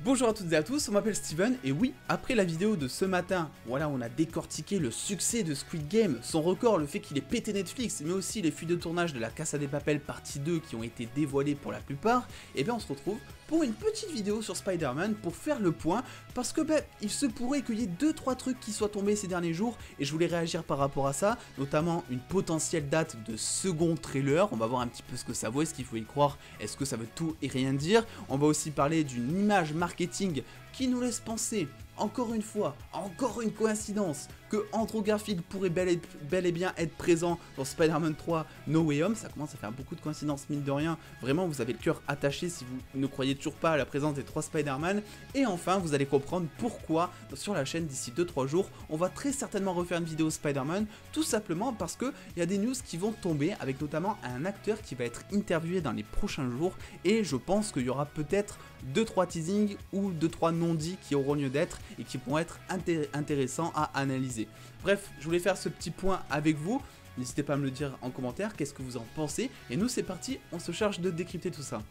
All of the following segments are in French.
Bonjour à toutes et à tous, on m'appelle Steven et oui, après la vidéo de ce matin, voilà, on a décortiqué le succès de Squid Game, son record, le fait qu'il ait pété Netflix, mais aussi les fuites de tournage de La Casa de Papel partie 2 qui ont été dévoilées pour la plupart, et bien on se retrouve pour une petite vidéo sur Spider-Man pour faire le point, parce que il se pourrait qu'il y ait 2-3 trucs qui soient tombés ces derniers jours, et je voulais réagir par rapport à ça, notamment une potentielle date de second trailer, on va voir un petit peu ce que ça vaut, est-ce qu'il faut y croire, est-ce que ça veut tout et rien dire, on va aussi parler d'une image marketing qui nous laisse penser, encore une fois, encore une coïncidence, que Andrew Garfield pourrait bel et bien être présent dans Spider-Man 3 No Way Home. Ça commence à faire beaucoup de coïncidences mine de rien, vraiment vous avez le cœur attaché si vous ne croyez toujours pas à la présence des 3 Spider-Man. Et enfin vous allez comprendre pourquoi sur la chaîne d'ici 2-3 jours on va très certainement refaire une vidéo Spider-Man, tout simplement parce que il y a des news qui vont tomber avec notamment un acteur qui va être interviewé dans les prochains jours, et je pense qu'il y aura peut-être 2-3 teasings ou 2-3 non-dits qui auront lieu d'être et qui vont être intéressants à analyser. Bref, je voulais faire ce petit point avec vous, n'hésitez pas à me le dire en commentaire, qu'est-ce que vous en pensez, et nous c'est parti, on se charge de décrypter tout ça.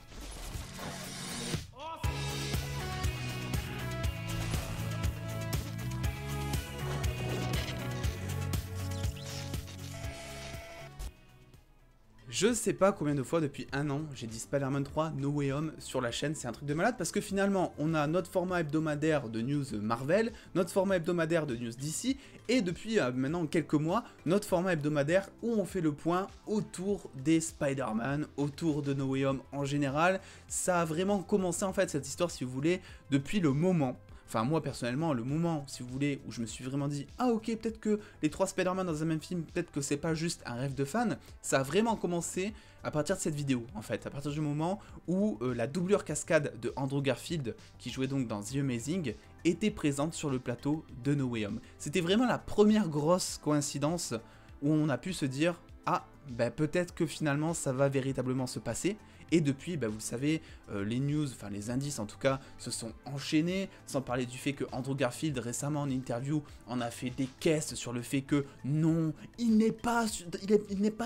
Je sais pas combien de fois depuis un an j'ai dit Spider-Man 3 No Way Home sur la chaîne, c'est un truc de malade parce que finalement on a notre format hebdomadaire de news Marvel, notre format hebdomadaire de news DC et depuis maintenant quelques mois notre format hebdomadaire où on fait le point autour des Spider-Man, autour de No Way Home en général. Ça a vraiment commencé en fait cette histoire si vous voulez depuis le moment. Enfin moi personnellement, le moment, si vous voulez, où je me suis vraiment dit « Ah ok, peut-être que les 3 Spider-Man dans un même film, peut-être que c'est pas juste un rêve de fan », ça a vraiment commencé à partir de cette vidéo, en fait, à partir du moment où la doublure cascade de Andrew Garfield, qui jouait donc dans The Amazing, était présente sur le plateau de No Way Home. C'était vraiment la première grosse coïncidence où on a pu se dire « Ah, peut-être que finalement ça va véritablement se passer ». Et depuis, vous le savez, les news, enfin les indices en tout cas, se sont enchaînés, sans parler du fait que Andrew Garfield récemment en interview en a fait des caisses sur le fait que non, il n'est pas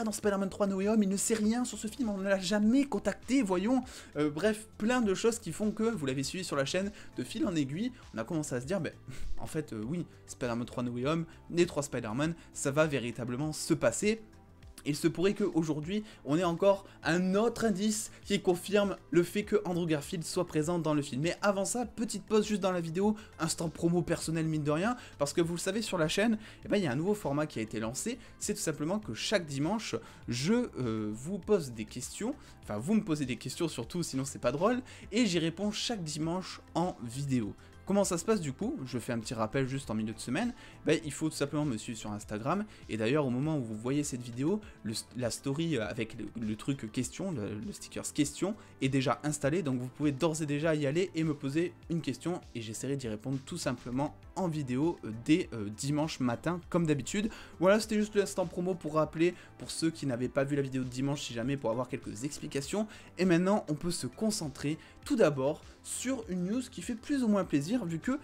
dans Spider-Man 3 No Way Home, il ne sait rien sur ce film, on ne l'a jamais contacté, voyons. Bref, plein de choses qui font que, vous l'avez suivi sur la chaîne, de fil en aiguille, on a commencé à se dire, en fait, oui, Spider-Man 3 No Way Home, les 3 Spider-Man, ça va véritablement se passer. Il se pourrait qu'aujourd'hui, on ait encore un autre indice qui confirme le fait que Andrew Garfield soit présent dans le film. Mais avant ça, petite pause juste dans la vidéo, instant promo personnel mine de rien, parce que vous le savez sur la chaîne, il y a un nouveau format qui a été lancé, c'est tout simplement que chaque dimanche, je vous pose des questions, enfin vous me posez des questions surtout, sinon c'est pas drôle, et j'y réponds chaque dimanche en vidéo. Comment ça se passe du coup? Je fais un petit rappel juste en milieu de semaine. Il faut tout simplement me suivre sur Instagram. Et d'ailleurs, au moment où vous voyez cette vidéo, la story avec le truc question, le sticker question, est déjà installé. Donc vous pouvez d'ores et déjà y aller et me poser une question. Et j'essaierai d'y répondre tout simplement en vidéo dès dimanche matin, comme d'habitude. Voilà, c'était juste l'instant promo pour rappeler, pour ceux qui n'avaient pas vu la vidéo de dimanche, si jamais, pour avoir quelques explications. Et maintenant, on peut se concentrer tout d'abord sur une news qui fait plus ou moins plaisir, vu que,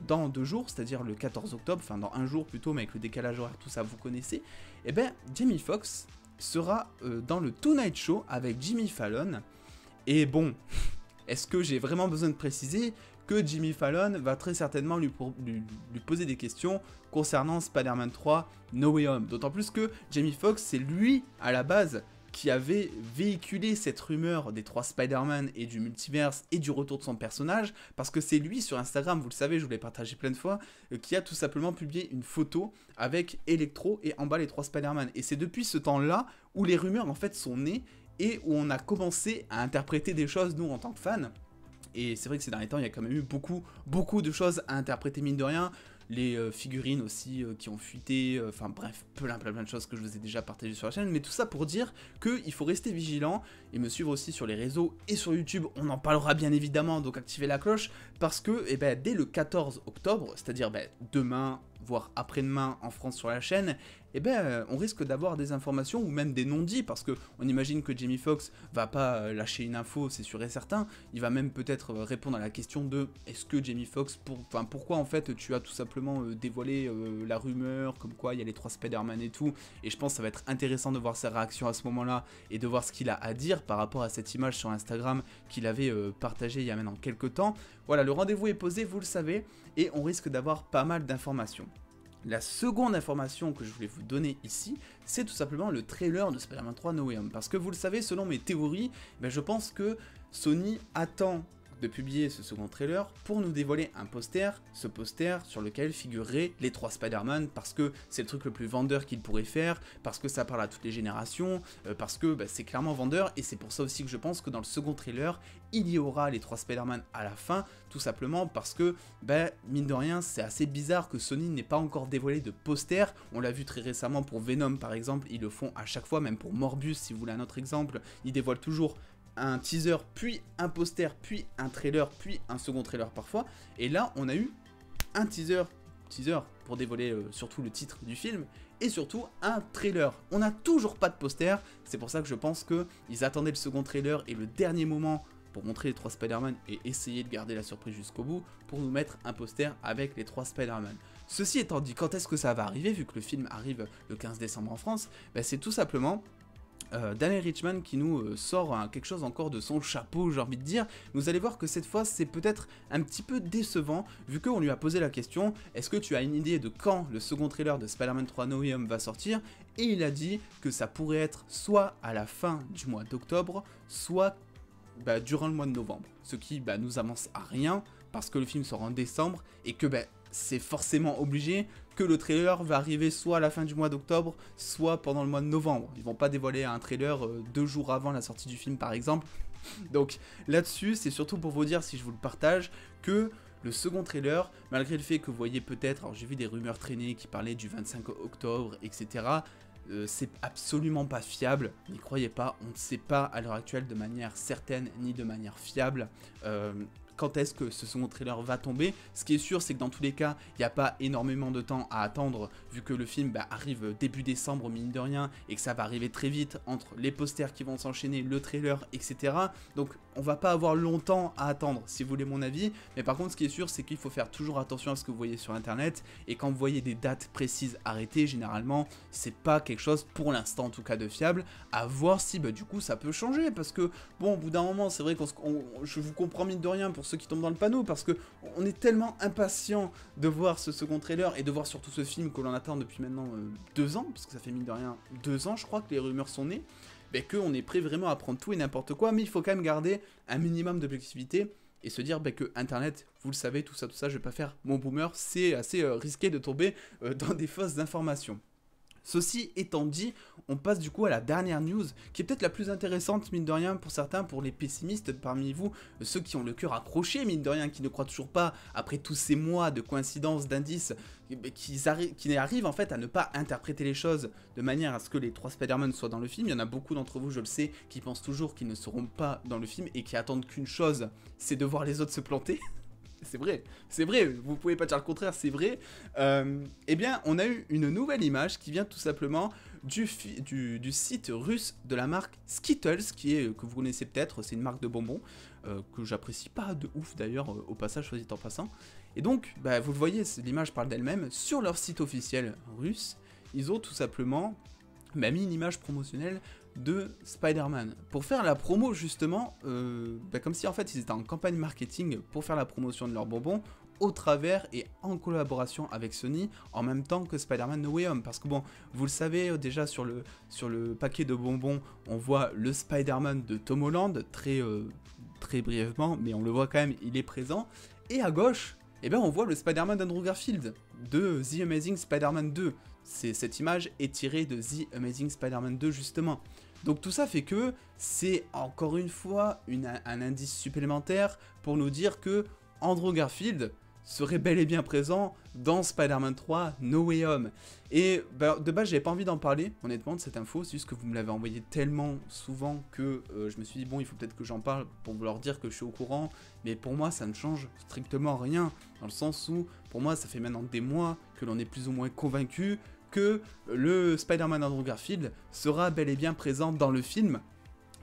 dans 2 jours, c'est-à-dire le 14 octobre, enfin dans 1 jour plutôt, mais avec le décalage horaire, tout ça, vous connaissez, Jamie Foxx sera dans le Tonight Show avec Jimmy Fallon. Et bon, est-ce que j'ai vraiment besoin de préciser que Jimmy Fallon va très certainement lui poser des questions concernant Spider-Man 3 No Way Home. D'autant plus que Jamie Foxx, c'est lui, à la base, qui avait véhiculé cette rumeur des 3 Spider-Man et du multiverse et du retour de son personnage, parce que c'est lui sur Instagram, vous le savez, je vous l'ai partagé plein de fois, qui a tout simplement publié une photo avec Electro et en bas les 3 Spider-Man. Et c'est depuis ce temps-là où les rumeurs en fait sont nées et où on a commencé à interpréter des choses, nous, en tant que fans. Et c'est vrai que ces derniers temps, il y a quand même eu beaucoup de choses à interpréter mine de rien. Les figurines aussi qui ont fuité, enfin bref, plein de choses que je vous ai déjà partagées sur la chaîne, mais tout ça pour dire qu'il faut rester vigilant et me suivre aussi sur les réseaux et sur YouTube, on en parlera bien évidemment, donc activez la cloche, parce que dès le 14 octobre, c'est-à-dire demain, voire après-demain en France sur la chaîne, eh ben, on risque d'avoir des informations ou même des non-dits, parce qu'on imagine que Jamie Foxx va pas lâcher une info, c'est sûr et certain. Il va même peut-être répondre à la question de est-ce que Jamie Foxx, pourquoi en fait tu as tout simplement dévoilé la rumeur, comme quoi il y a les 3 Spider-Man et tout, et je pense que ça va être intéressant de voir sa réaction à ce moment-là, et de voir ce qu'il a à dire par rapport à cette image sur Instagram qu'il avait partagée il y a maintenant quelques temps. Voilà, le rendez-vous est posé, vous le savez, et on risque d'avoir pas mal d'informations. La seconde information que je voulais vous donner ici, c'est tout simplement le trailer de Spider-Man 3 No Way Home. Parce que vous le savez, selon mes théories, je pense que Sony attend de publier ce second trailer pour nous dévoiler un poster, ce poster sur lequel figureraient les 3 Spider-Man, parce que c'est le truc le plus vendeur qu'il pourrait faire, parce que ça parle à toutes les générations, parce que c'est clairement vendeur, et c'est pour ça aussi que je pense que dans le second trailer, il y aura les 3 Spider-Man à la fin, tout simplement parce que, mine de rien, c'est assez bizarre que Sony n'ait pas encore dévoilé de poster. On l'a vu très récemment pour Venom par exemple, ils le font à chaque fois, même pour Morbius si vous voulez un autre exemple, ils dévoilent toujours un teaser, puis un poster, puis un trailer, puis un second trailer parfois. Et là, on a eu un teaser pour dévoiler surtout le titre du film, et surtout un trailer. On n'a toujours pas de poster, c'est pour ça que je pense qu'ils attendaient le second trailer et le dernier moment pour montrer les 3 Spider-Man et essayer de garder la surprise jusqu'au bout, pour nous mettre un poster avec les 3 Spider-Man. Ceci étant dit, quand est-ce que ça va arriver, vu que le film arrive le 15 décembre en France, c'est tout simplement Daniel Richman qui nous sort quelque chose encore de son chapeau, j'ai envie de dire. Vous allez voir que cette fois c'est peut-être un petit peu décevant, vu qu'on lui a posé la question, est-ce que tu as une idée de quand le second trailer de Spider-Man 3 No Way Home va sortir? Et il a dit que ça pourrait être soit à la fin du mois d'octobre, soit durant le mois de novembre. Ce qui nous avance à rien, parce que le film sort en décembre, et que c'est forcément obligé que le trailer va arriver soit à la fin du mois d'octobre, soit pendant le mois de novembre. Ils vont pas dévoiler un trailer 2 jours avant la sortie du film par exemple. Donc là-dessus, c'est surtout pour vous dire, si je vous le partage, que le second trailer, malgré le fait que vous voyez peut-être, alors j'ai vu des rumeurs traîner qui parlaient du 25 octobre, etc., c'est absolument pas fiable, n'y croyez pas, on ne sait pas à l'heure actuelle de manière certaine ni de manière fiable quand est-ce que ce second trailer va tomber. Ce qui est sûr, c'est que dans tous les cas, il n'y a pas énormément de temps à attendre, vu que le film arrive début décembre, mine de rien, et que ça va arriver très vite entre les posters qui vont s'enchaîner, le trailer, etc. Donc on va pas avoir longtemps à attendre, si vous voulez mon avis. Mais par contre, ce qui est sûr, c'est qu'il faut faire toujours attention à ce que vous voyez sur internet, et quand vous voyez des dates précises arrêtées, généralement, c'est pas quelque chose, pour l'instant en tout cas, de fiable, à voir si du coup ça peut changer, parce que bon, au bout d'un moment, c'est vrai que je vous comprends mine de rien pour ceux qui tombent dans le panneau, parce que on est tellement impatient de voir ce second trailer et de voir surtout ce film que l'on attend depuis maintenant 2 ans, parce que ça fait mine de rien 2 ans je crois que les rumeurs sont nées, qu'on est prêt vraiment à prendre tout et n'importe quoi, mais il faut quand même garder un minimum d'objectivité et se dire que internet, vous le savez, tout ça, je vais pas faire mon boomer, c'est assez risqué de tomber dans des fausses informations. Ceci étant dit, on passe du coup à la dernière news, qui est peut-être la plus intéressante, mine de rien, pour certains, pour les pessimistes parmi vous, ceux qui ont le cœur accroché, mine de rien, qui ne croient toujours pas, après tous ces mois de coïncidences, d'indices, qui arrivent en fait à ne pas interpréter les choses de manière à ce que les 3 Spider-Man soient dans le film. Il y en a beaucoup d'entre vous, je le sais, qui pensent toujours qu'ils ne seront pas dans le film et qui attendent qu'une chose, c'est de voir les autres se planter. C'est vrai, vous pouvez pas dire le contraire, c'est vrai. Eh bien, on a eu une nouvelle image qui vient tout simplement du site russe de la marque Skittles, que vous connaissez peut-être, c'est une marque de bonbons, que j'apprécie pas de ouf d'ailleurs, au passage, soit dit en passant. Et donc, vous le voyez, l'image parle d'elle-même, sur leur site officiel russe, ils ont tout simplement mis une image promotionnelle de Spider-Man, pour faire la promo justement, comme si en fait ils étaient en campagne marketing pour faire la promotion de leurs bonbons, au travers et en collaboration avec Sony, en même temps que Spider-Man No Way Home, parce que bon, vous le savez déjà sur le paquet de bonbons, on voit le Spider-Man de Tom Holland, très brièvement, mais on le voit quand même, il est présent, et à gauche, on voit le Spider-Man d'Andrew Garfield, de The Amazing Spider-Man 2, cette image est tirée de The Amazing Spider-Man 2 justement. Donc tout ça fait que c'est encore une fois un indice supplémentaire pour nous dire que Andrew Garfield serait bel et bien présent dans Spider-Man 3 No Way Home. Et bah, de base, j'avais pas envie d'en parler, honnêtement, de cette info, c'est juste que vous me l'avez envoyé tellement souvent que je me suis dit, bon, il faut peut-être que j'en parle pour vous leur dire que je suis au courant, mais pour moi, ça ne change strictement rien, dans le sens où, pour moi, ça fait maintenant des mois que l'on est plus ou moins convaincu que le Spider-Man Andrew Garfield sera bel et bien présent dans le film.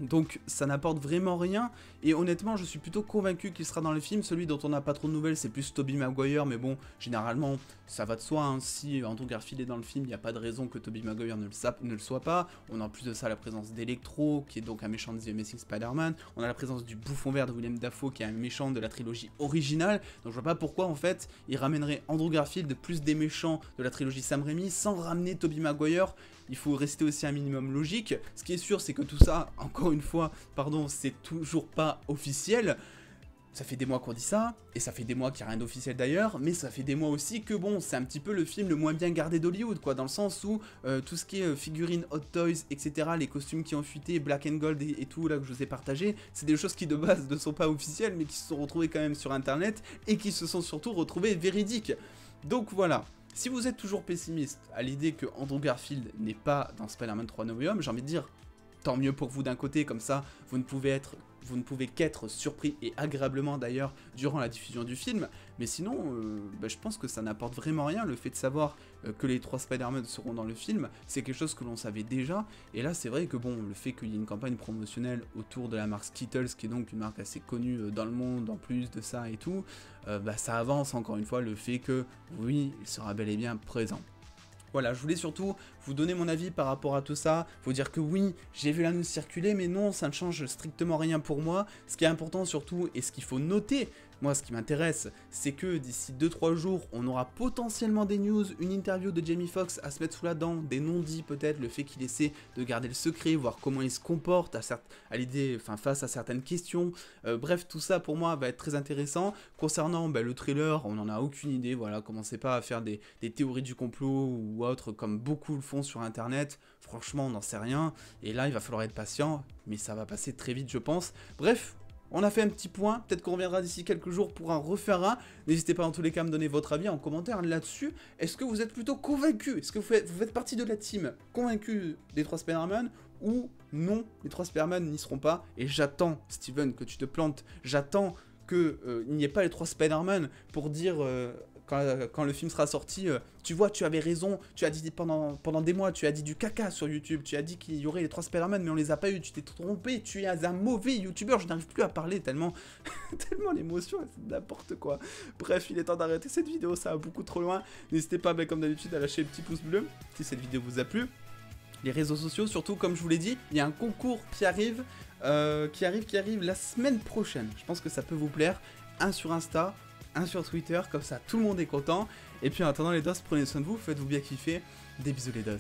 Donc ça n'apporte vraiment rien, et honnêtement je suis plutôt convaincu qu'il sera dans le film. Celui dont on n'a pas trop de nouvelles c'est plus Tobey Maguire, mais bon, généralement ça va de soi, hein. Si Andrew Garfield est dans le film, il n'y a pas de raison que Tobey Maguire ne le soit pas. On a en plus de ça la présence d'Electro, qui est donc un méchant de The Amazing Spider-Man, on a la présence du bouffon vert de Willem Dafoe, qui est un méchant de la trilogie originale, donc je vois pas pourquoi en fait il ramènerait Andrew Garfield plus des méchants de la trilogie Sam Raimi sans ramener Tobey Maguire. Il faut rester aussi un minimum logique. Ce qui est sûr, c'est que tout ça, encore une fois, pardon, c'est toujours pas officiel. Ça fait des mois qu'on dit ça, et ça fait des mois qu'il n'y a rien d'officiel d'ailleurs, mais ça fait des mois aussi que bon, c'est un petit peu le film le moins bien gardé d'Hollywood, quoi, dans le sens où tout ce qui est figurines, Hot Toys, etc., les costumes qui ont fuité, Black and Gold et tout, là, que je vous ai partagé, c'est des choses qui de base ne sont pas officielles, mais qui se sont retrouvées quand même sur Internet, et qui se sont surtout retrouvées véridiques. Donc voilà. Si vous êtes toujours pessimiste à l'idée que Andrew Garfield n'est pas dans Spider-Man 3 No Way Home, j'ai envie de dire, tant mieux pour vous d'un côté, comme ça, vous ne pouvez qu'être surpris, et agréablement d'ailleurs, durant la diffusion du film, mais sinon, je pense que ça n'apporte vraiment rien, le fait de savoir que les 3 Spider-Man seront dans le film, c'est quelque chose que l'on savait déjà, et là c'est vrai que bon, le fait qu'il y ait une campagne promotionnelle autour de la marque Skittles, qui est donc une marque assez connue dans le monde, en plus de ça et tout, ça avance encore une fois le fait que, oui, il sera bel et bien présent. Voilà, je voulais surtout vous donner mon avis par rapport à tout ça, vous dire que oui, j'ai vu la news circuler, mais non, ça ne change strictement rien pour moi. Ce qui est important surtout, et ce qu'il faut noter, moi ce qui m'intéresse, c'est que d'ici 2-3 jours, on aura potentiellement des news, une interview de Jamie Foxx à se mettre sous la dent, des non-dits peut-être, le fait qu'il essaie de garder le secret, voir comment il se comporte face à certaines questions. Bref, tout ça pour moi va être très intéressant. Concernant le trailer, on n'en a aucune idée, voilà, commencez pas à faire des théories du complot ou autres comme beaucoup le font sur internet, franchement on n'en sait rien, et là il va falloir être patient, mais ça va passer très vite je pense. Bref, on a fait un petit point, peut-être qu'on reviendra d'ici quelques jours pour en refaire un. N'hésitez pas en tous les cas à me donner votre avis en commentaire là-dessus. Est-ce que vous êtes plutôt convaincu? Est-ce que vous faites partie de la team convaincue des 3 Spider-Man? Ou non, les 3 Spider-Man n'y seront pas? Et j'attends, Steven, que tu te plantes, j'attends qu'il n'y ait pas les 3 Spider-Man pour dire... Quand le film sera sorti, tu vois, tu avais raison, tu as dit pendant des mois, tu as dit du caca sur YouTube, tu as dit qu'il y aurait les 3 Spider-Man, mais on les a pas eu, tu t'es trompé, tu es un mauvais YouTuber, je n'arrive plus à parler tellement, tellement l'émotion, c'est n'importe quoi. Bref, il est temps d'arrêter cette vidéo, ça va beaucoup trop loin. N'hésitez pas, comme d'habitude, à lâcher le petit pouce bleu si cette vidéo vous a plu. Les réseaux sociaux, surtout, comme je vous l'ai dit, il y a un concours qui arrive la semaine prochaine. Je pense que ça peut vous plaire. Un sur Insta, un sur Twitter, comme ça tout le monde est content. Et puis en attendant les dos, prenez soin de vous, faites-vous bien kiffer. Des bisous les dos.